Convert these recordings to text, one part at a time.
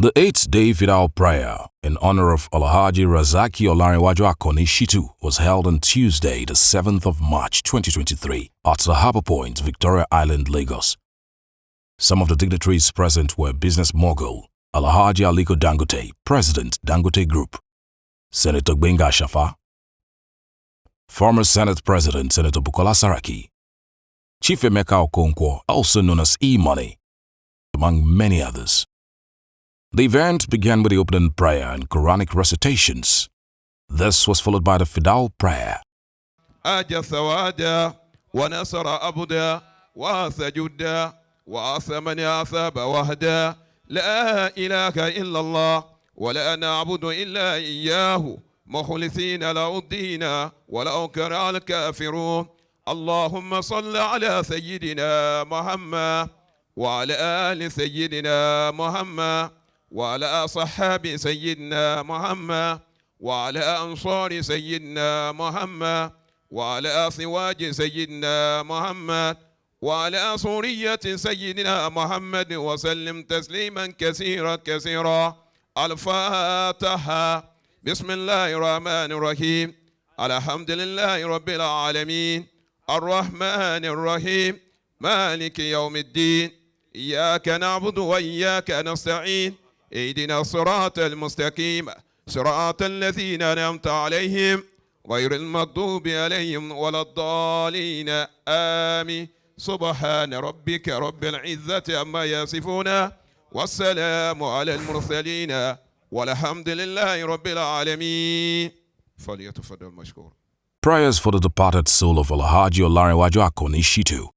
The 8th-day Fidau prayer in honor of Alahaji Rasak Olanrewaju Akanni Shittu was held on Tuesday, the 7th of March 2023 at the Harbour Point, Victoria Island, Lagos. Some of the dignitaries present were business mogul Alahaji Aliko Dangote, President, Dangote Group; Senator Gbenga Shafa; former Senate President, Senator Bukola Saraki; Chief Emeka Okonkwo, also known as E-Money, among many others. The event began with the opening prayer and Quranic recitations. This was followed by the Fidau prayer. ونصر أبدا وسجدا وأثمن أثاب وهدا لا إله إلا الله ولا نعبد إلا إياه مخلصين له الدين ولو كره الكافرون اللهم صل على سيدنا محمد وعلى آل سيدنا محمد وعلى صحاب سيدنا محمد وعلى أنصار سيدنا محمد وعلى أزواج سيدنا محمد وعلى صورية سيدنا محمد وسلم تسليما كثيرا كثيرا. الفاتحة. بسم الله الرحمن الرحيم. الحمد لله رب العالمين الرحمن الرحيم مالك يوم الدين إياك نعبد وإياك نستعين اهدنا الصراط المستقيم صراط الذين أنعمت عليهم غير المغضوب عليهم ولا الضالين آمين. سبحان ربك رب العزة عما يصفون والسلام على المرسلين والحمد لله رب العالمين. فليتفضل مشكور. Prayers for the departed soul of Alahaji Olanrewaju Akanni Shittu.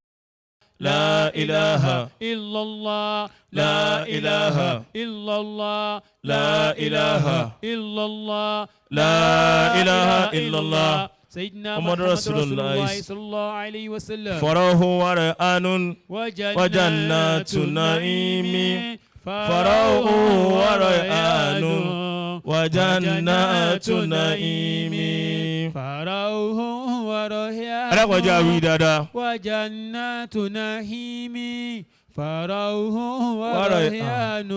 لا إله إلا الله لا إله إلا الله لا إله إلا الله لا إله إلا الله سيدنا محمد رسول الله صلى الله عليه وسلم فروح وريان وجنات نعيم فروح وريان وجنات نعيم فروح وريان وجنات نعيم فروح وريان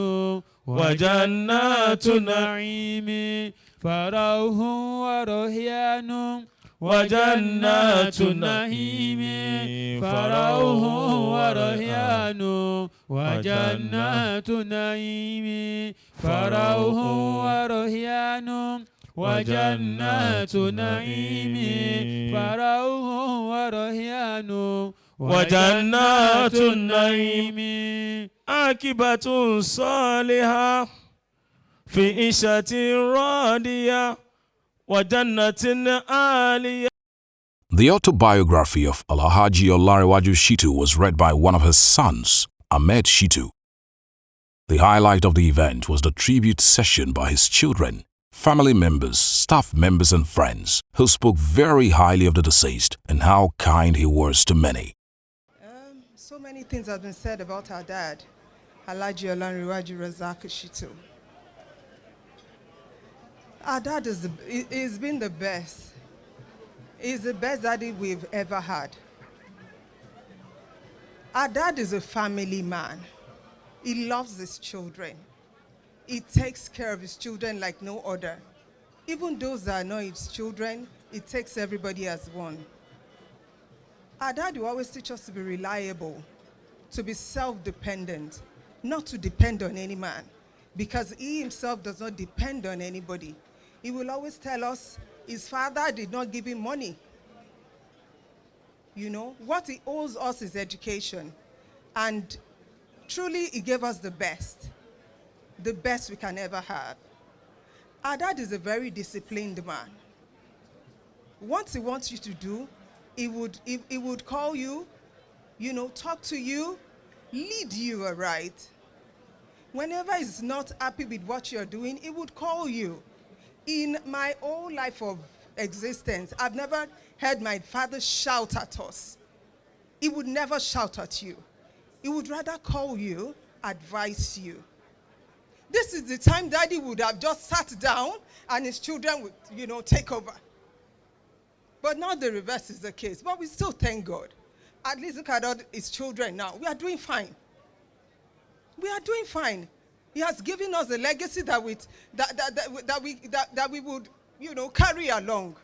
وجنات نعيم فروح وريان وجنات نعيم فروح وريان وجنات نعيم فروح وريان وجنات نعيم فروح وريان وجنات النعيم عاقبة صالحة في عيشة راضية وجنة عالية. The autobiography of Alahaji Olanrewaju Shittu was read by one of his sons, Ahmed Shittu. The highlight of the event was the tribute session by his children, family members, staff members and friends who spoke very highly of the deceased and how kind he was to many. So many things have been said about our dad, Alahaji Olanrewaju Rasak Shittu. Our dad he's been the best. He's the best daddy we've ever had. Our dad is a family man. He loves his children. He takes care of his children like no other. Even those that are not his children, he takes everybody as one. Our dad will always teach us to be reliable, to be self-dependent, not to depend on any man, because he himself does not depend on anybody. He will always tell us his father did not give him money. You know, what he owes us is education. And truly, he gave us the best we can ever have. Our dad is a very disciplined man. Once he wants you to do, he would call you, you know, talk to you, lead you aright. Whenever he's not happy with what you're doing, he would call you. In my whole life of existence, I've never heard my father shout at us. He would never shout at you. He would rather call you, advise you. This is the time Daddy would have just sat down and his children would, you know, take over. But now the reverse is the case. But we still thank God. At least look at all his children now. We are doing fine. We are doing fine. He has given us a legacy that we would, carry along.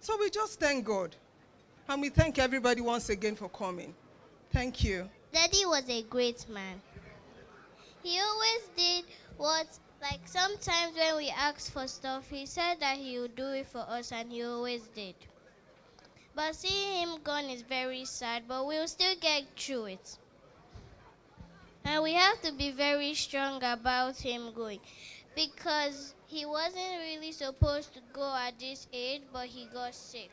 So we just thank God. And we thank everybody once again for coming. Thank you. Daddy was a great man. He always did like sometimes when we asked for stuff, he said that he would do it for us, and he always did. But seeing him gone is very sad, but we'll still get through it. And we have to be very strong about him going, because he wasn't really supposed to go at this age, but he got sick.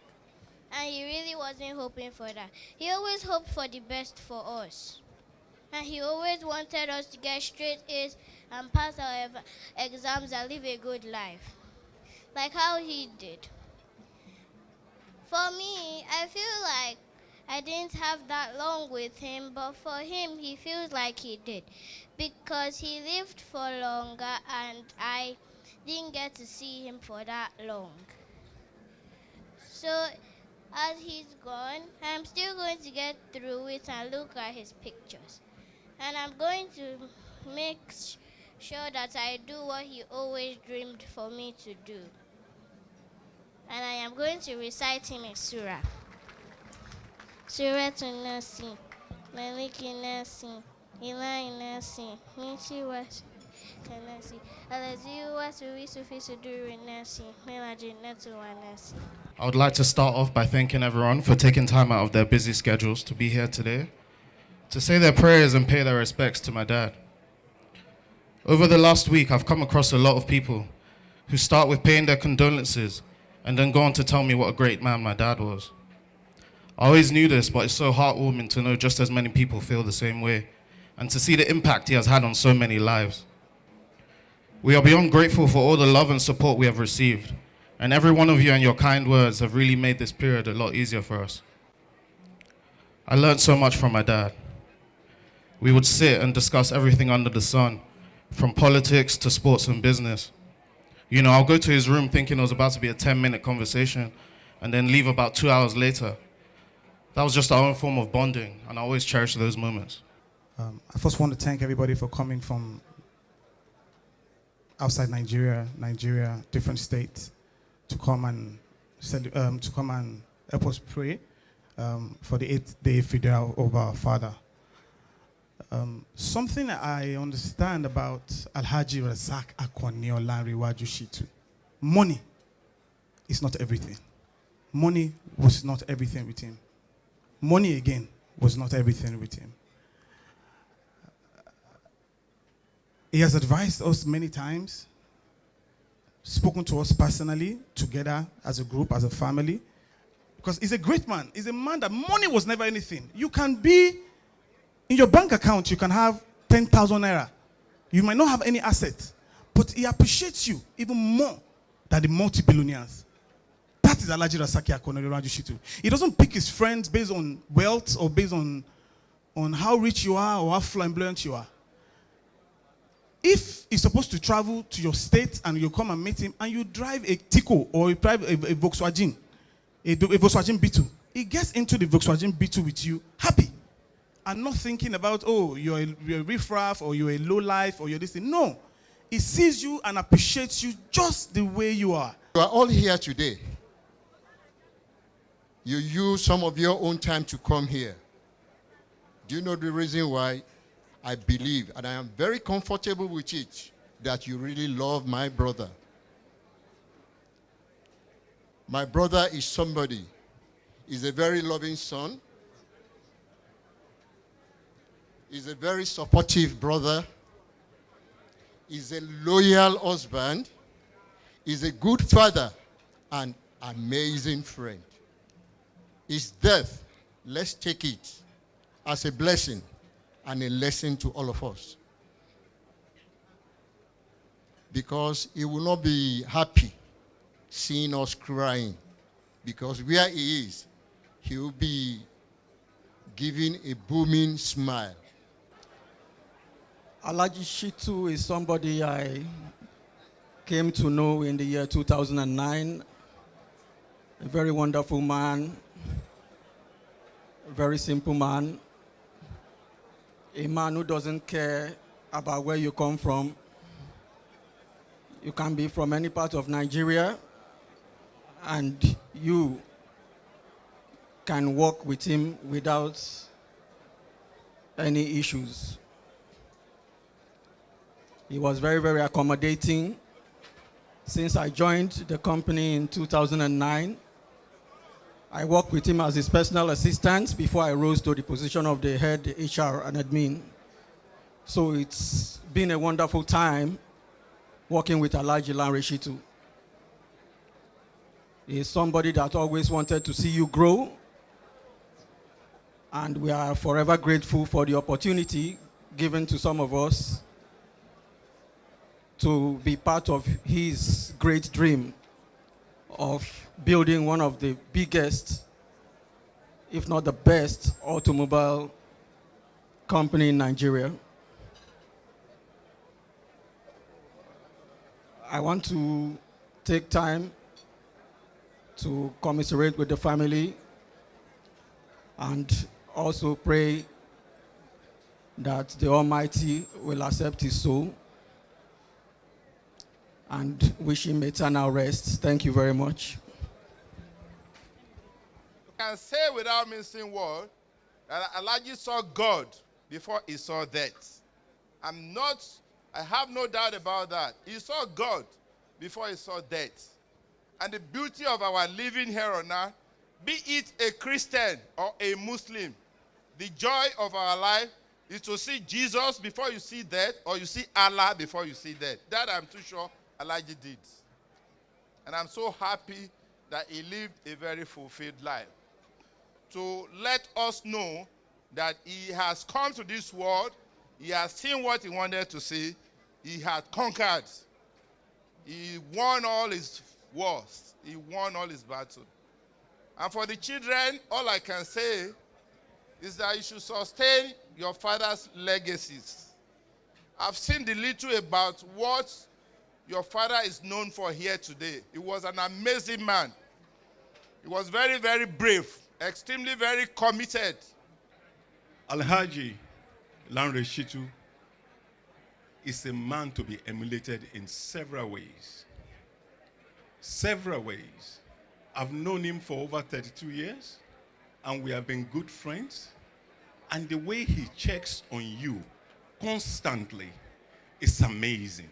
And he really wasn't hoping for that. He always hoped for the best for us. And he always wanted us to get straight A's and pass our exams and live a good life, like how he did. For me, I feel like I didn't have that long with him, but for him, he feels like he did, because he lived for longer and I didn't get to see him for that long. So as he's gone, I'm still going to get through it and look at his pictures. And I'm going to make sure that I do what he always dreamed for me to do. And I am going to recite him a surah. Surah to Nasi, Maliki Nasi, Ilahi Nasi, Michi Wasu, Kanasi, Alazi Wasu Wisufi Suduri Nasi, Melaji Netu Nasi. I would like to start off by thanking everyone for taking time out of their busy schedules to be here today, to say their prayers and pay their respects to my dad. Over the last week, I've come across a lot of people who start with paying their condolences and then go on to tell me what a great man my dad was. I always knew this, but it's so heartwarming to know just as many people feel the same way and to see the impact he has had on so many lives. We are beyond grateful for all the love and support we have received, and every one of you and your kind words have really made this period a lot easier for us. I learned so much from my dad. We would sit and discuss everything under the sun, from politics to sports and business. I'll go to his room thinking it was about to be a 10-minute conversation and then leave about 2 hours later. That was just our own form of bonding, and I always cherish those moments. I first want to thank everybody for coming from outside Nigeria, different states, to come and help us pray for the 8th day Fidau of our father. Something I understand about Alahaji Rasak, Akanni, Olanrewaju, Shittu. Money is not everything. Money was not everything with him. Money, again, was not everything with him. He has advised us many times, spoken to us personally, together as a group, as a family, because he's a great man. He's a man that money was never anything. You can be, in your bank account, you can have 10,000 naira. You might not have any assets, but he appreciates you even more than the multi-billionaires. That is Alahaji Rasak Olanrewaju Shittu. He doesn't pick his friends based on wealth or based on how rich you are or how flamboyant you are. If he's supposed to travel to your state and you come and meet him and you drive a Tico or you drive a Volkswagen, a Volkswagen B2, he gets into the Volkswagen B2 with you happy and not thinking about, oh, you're a riffraff or you're a low life or you're this thing. No. He sees you and appreciates you just the way you are. You are all here today. You use some of your own time to come here. Do you know the reason why? I believe, and I am very comfortable with it, that you really love my brother. My brother is somebody. He's a very loving son. He's a very supportive brother. He's a loyal husband. He's a good father and amazing friend. His death, let's take it as a blessing and a lesson to all of us. Because he will not be happy seeing us crying. Because where he is, he will be giving a booming smile. Alahaji Shittu is somebody I came to know in the year 2009. A very wonderful man, a very simple man, a man who doesn't care about where you come from. You can be from any part of Nigeria, and you can work with him without any issues. He was very, very accommodating. Since I joined the company in 2009, I worked with him as his personal assistant before I rose to the position of the head HR and admin. So it's been a wonderful time working with Alahaji Shittu. He is somebody that always wanted to see you grow, and we are forever grateful for the opportunity given to some of us to be part of his great dream of building one of the biggest, if not the best, automobile company in Nigeria. I want to take time to commiserate with the family and also pray that the Almighty will accept his soul and wish him eternal rest. Thank you very much. You can say without missing word that Alahaji saw God before he saw death. I have no doubt about that. He saw God before he saw death. And the beauty of our living here on earth, be it a Christian or a Muslim, the joy of our life is to see Jesus before you see death, or you see Allah before you see death. That I'm too sure Alahaji did. And I'm so happy that he lived a very fulfilled life. To let us know that he has come to this world, he has seen what he wanted to see, he had conquered. He won all his wars. He won all his battles. And for the children, all I can say is that you should sustain your father's legacies. I've seen the little about what your father is known for here today. He was an amazing man. He was very, very brave, extremely very committed. Alahaji Shittu is a man to be emulated in several ways. Several ways. I've known him for over 32 years, and we have been good friends. And the way he checks on you constantly is amazing.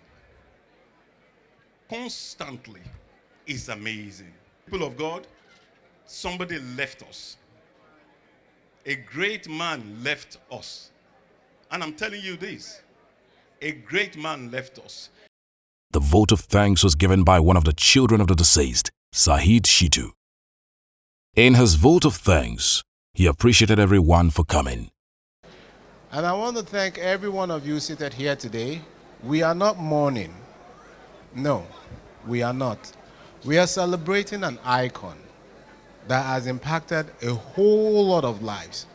Constantly is amazing. People of God, somebody left us. A great man left us. And I'm telling you this, a great man left us. The vote of thanks was given by one of the children of the deceased, Shittu. In his vote of thanks, he appreciated everyone for coming. And I want to thank every one of you seated here today. We are not mourning. No, we are not. We are celebrating an icon that has impacted a whole lot of lives.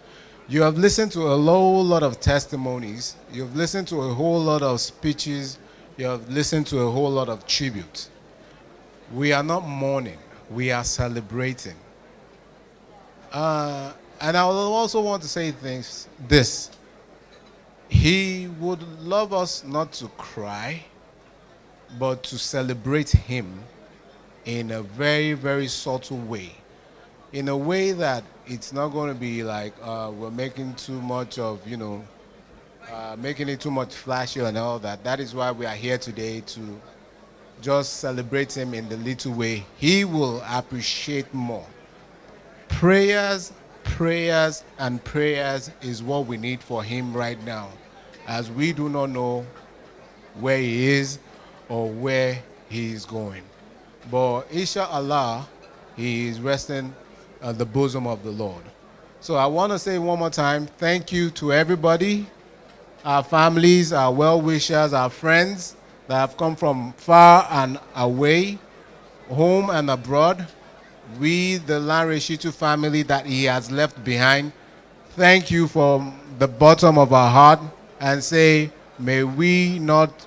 You have listened to a whole lot of testimonies. You've listened to a whole lot of speeches. You have listened to a whole lot of tributes. We are not mourning. We are celebrating. And I also want to say this. He would love us not to cry, but to celebrate him in a very, very subtle way. In a way that it's not going to be like we're making too much of, making it too much flashy and all that. That is why we are here today, to just celebrate him in the little way he will appreciate more. Prayers, prayers, and prayers is what we need for him right now, as we do not know where he is or where he is going. But inshallah, he is resting at the bosom of the Lord. So I want to say one more time, thank you to everybody, our families, our well-wishers, our friends that have come from far and away, home and abroad. We, the Shittu family that he has left behind, thank you from the bottom of our heart, and say, may we not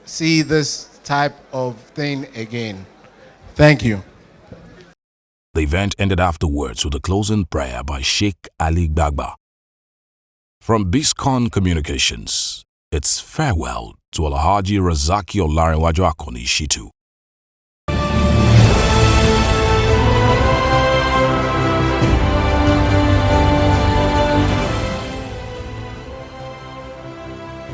see this type of thing again. Thank you. The event ended afterwards with a closing prayer by Sheikh Ali Gbagba. From Biscon Communications, It's farewell to Alahaji Rasak Olanrewaju Akanni Shittu.